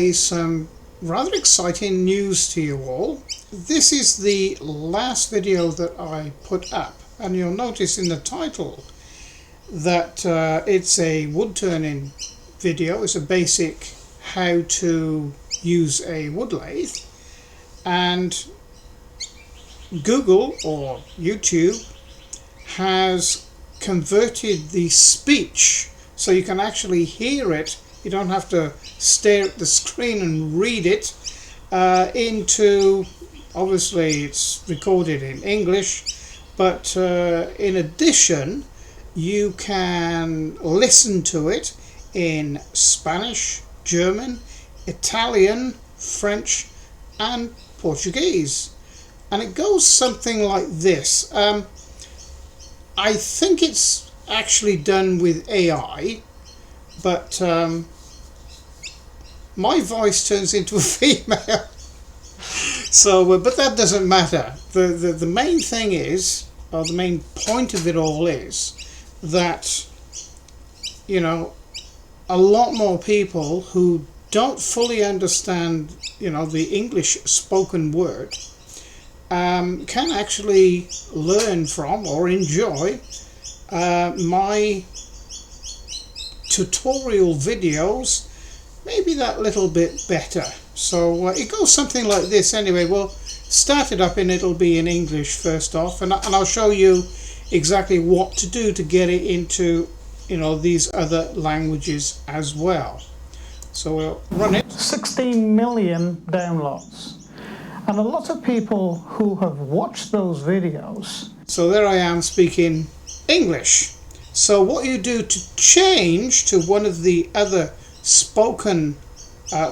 say some rather exciting news to you all. This is the last video that I put up, and you'll notice in the title that it's a wood turning video. It's a basic how to use a wood lathe, and Google or YouTube has converted the speech so you can actually hear it. You don't have to stare at the screen and read it into, obviously it's recorded in English, but in addition you can listen to it in Spanish, German, Italian, French and Portuguese. And it goes something like this. I think it's actually done with AI, but my voice turns into a female. So, but that doesn't matter. The main thing is, or the main point of it all is, that, you know, a lot more people who don't fully understand, you know, the English spoken word can actually learn from or enjoy my tutorial videos maybe that little bit better. So it goes something like this anyway. We'll start it up and it'll be in English first off, and I'll show you exactly what to do to get it into, you know, these other languages as well. So we'll run it. 16 million downloads. And a lot of people who have watched those videos. So there I am speaking English. So what you do to change to one of the other spoken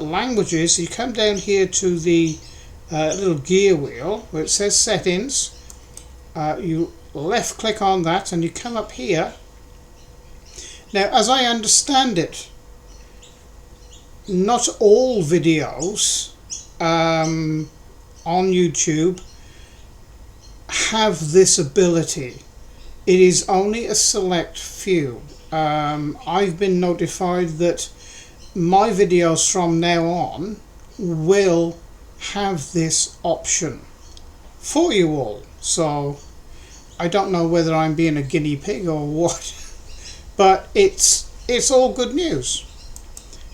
languages, you come down here to the little gear wheel where it says settings. You left click on that and you come up here. Now, as I understand it, not all videos on YouTube have this ability. It is only a select few. I've been notified that my videos from now on will have this option for you all. So I don't know whether I'm being a guinea pig or what, but it's all good news.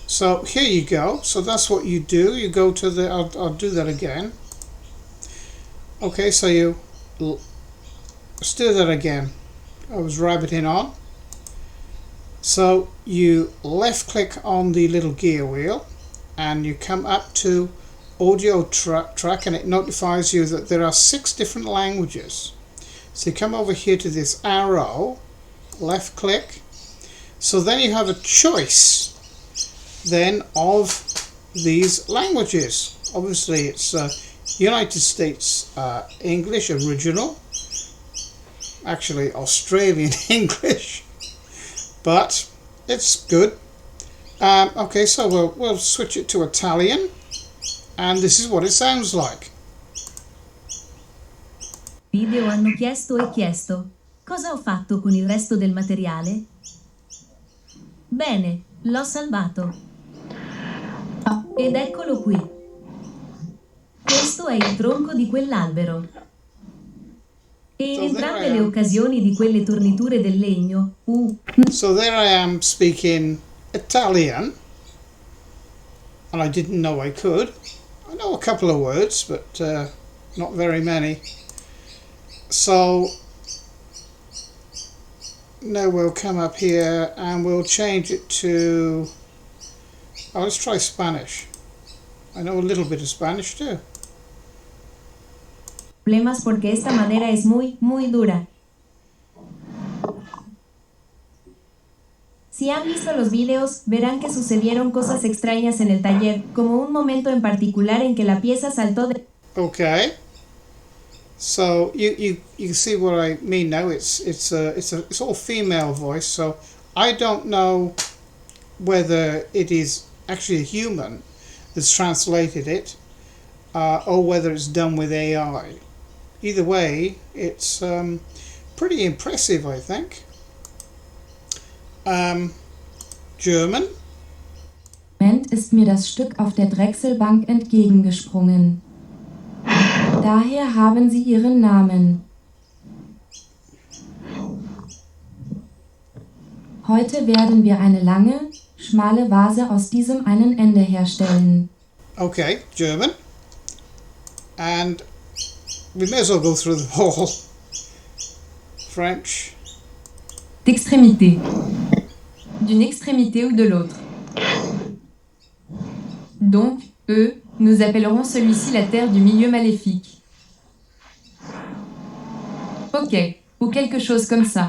So here you go. So that's what you do. You go to the, I'll do that again. Okay, so you, let's do that again. I was rabbiting on. So you left click on the little gear wheel and you come up to audio track, and it notifies you that there are 6 different languages. So you come over here to this arrow, left click. So then you have a choice then of these languages. Obviously it's United States English original, actually Australian English, but it's good. Okay, so we'll switch it to Italian, and this is what it sounds like. Video hanno chiesto e chiesto. Cosa ho fatto con il resto del materiale? Bene, l'ho salvato. Ed eccolo qui. Questo è il tronco di quell'albero. E in entrambe le occasioni di quelle torniture del legno, So there I am speaking Italian, and I didn't know I could. I know a couple of words, but not very many. So now we'll come up here and we'll change it to, oh, let's try Spanish. I know a little bit of Spanish too. Problemas porque esta madera es muy dura. Si han visto los videos, verán que sucedieron cosas extrañas en el taller, como un momento en particular en que la pieza saltó de... Okay. So you see what I mean now. It's all female voice. So I don't know whether it is actually a human that's translated it, or whether it's done with AI. Either way, it's pretty impressive, I think. German. Moment ist mir das Stück auf der Drechselbank entgegengesprungen. Daher haben sie ihren Namen. Heute werden wir eine lange, schmale Vase aus diesem einen Ende herstellen. Okay, German. And we may as well go through the whole. French. D'extrémité. D'une extrémité ou de l'autre. Donc, eux, nous appellerons celui-ci la terre du milieu maléfique. Ok, ou quelque chose comme ça.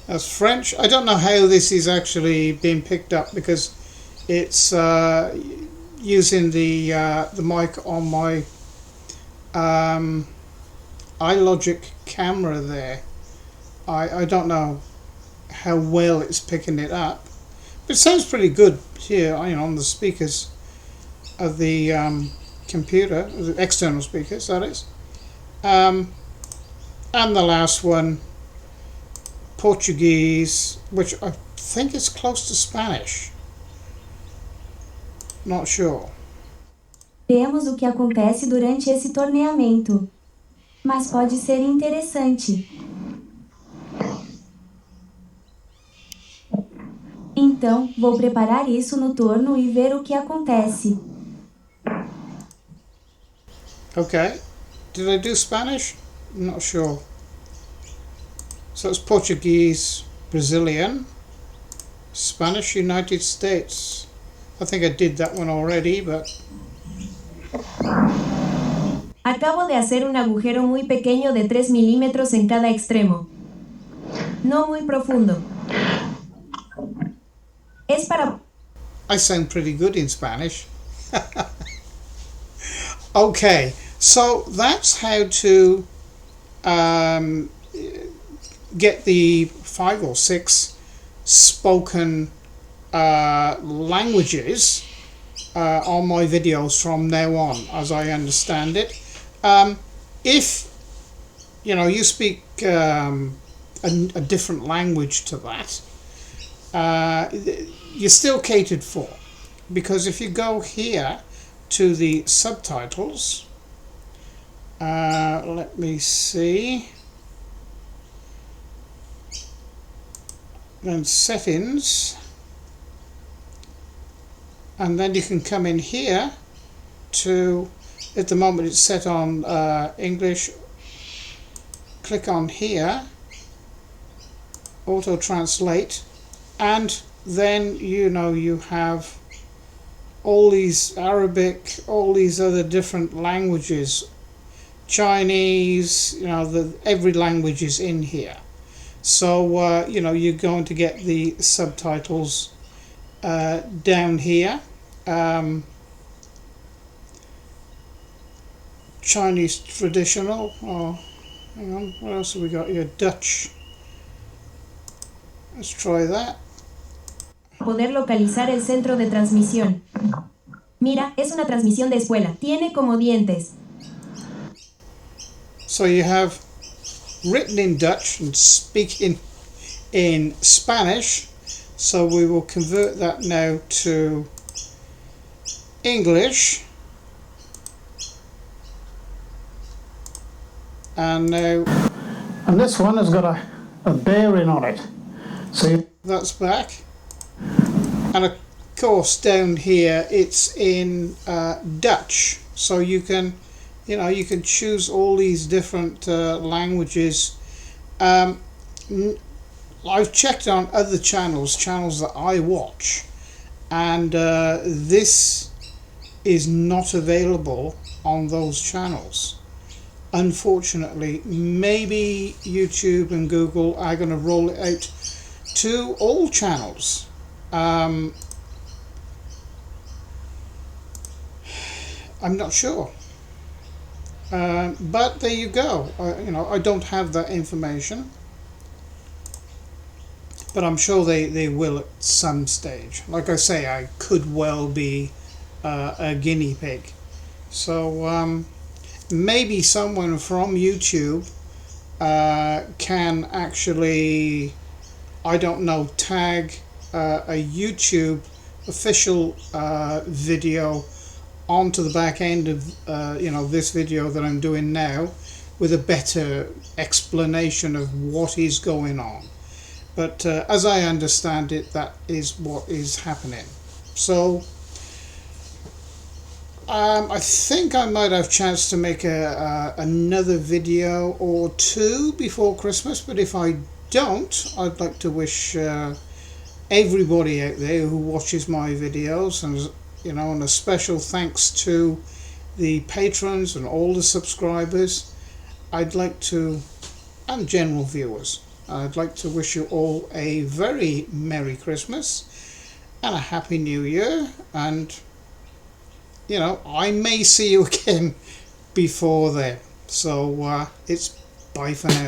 That's French. I don't know how this is actually being picked up because it's using the mic on my iLogic camera there. I don't know how well it's picking it up, but it sounds pretty good here, you know, on the speakers of the computer, the external speakers, that is. And the last one, Portuguese, which I think is close to Spanish. Not sure. Vemos o que acontece durante esse torneamento. Mas pode ser interessante. Então, vou preparar isso no torno e ver o que acontece. Okay. Did I do Spanish? I'm not sure. So it's Portuguese, Brazilian, Spanish, United States. I think I did that one already, but... Acabo de hacer un agujero muy pequeño de 3 milímetros en cada extremo. No muy profundo. Es para... I sound pretty good in Spanish. Okay, so that's how to get the 5 or 6 spoken languages on my videos from now on, as I understand it. If you know you speak a different language to that, you're still catered for, because if you go here to the subtitles, let me see, then settings, and then you can come in here to, at the moment it's set on English, click on here, auto translate, and then you know you have all these Arabic, all these other different languages, Chinese, you know, every language is in here. So you know, you're going to get the subtitles down here. Chinese traditional, oh hang on, what else have we got here? Dutch. Let's try that. Poder localizar el centro de transmisión. Mira, es una transmisión de espuela. Tiene como dientes. So you have written in Dutch and speaking in Spanish. So we will convert that now to English. And now... And this one has got a bearing on it. So that's back. And of course down here it's in Dutch. So you can, you know, you can choose all these different languages. I've checked on other channels that I watch, and this is not available on those channels. Unfortunately, maybe YouTube and Google are going to roll it out to all channels. I'm not sure. But there you go. You know, I don't have that information, but I'm sure they will at some stage. Like I say, I could well be a guinea pig. So maybe someone from YouTube can actually, I don't know, tag a YouTube official video onto the back end of this video that I'm doing now, with a better explanation of what is going on. But as I understand it, that is what is happening. So I think I might have a chance to make another video or two before Christmas, but if I don't, I'd like to wish everybody out there who watches my videos, and a special thanks to the patrons and all the subscribers. And general viewers, I'd like to wish you all a very Merry Christmas and a Happy New Year, and I may see you again before then. So it's bye for now.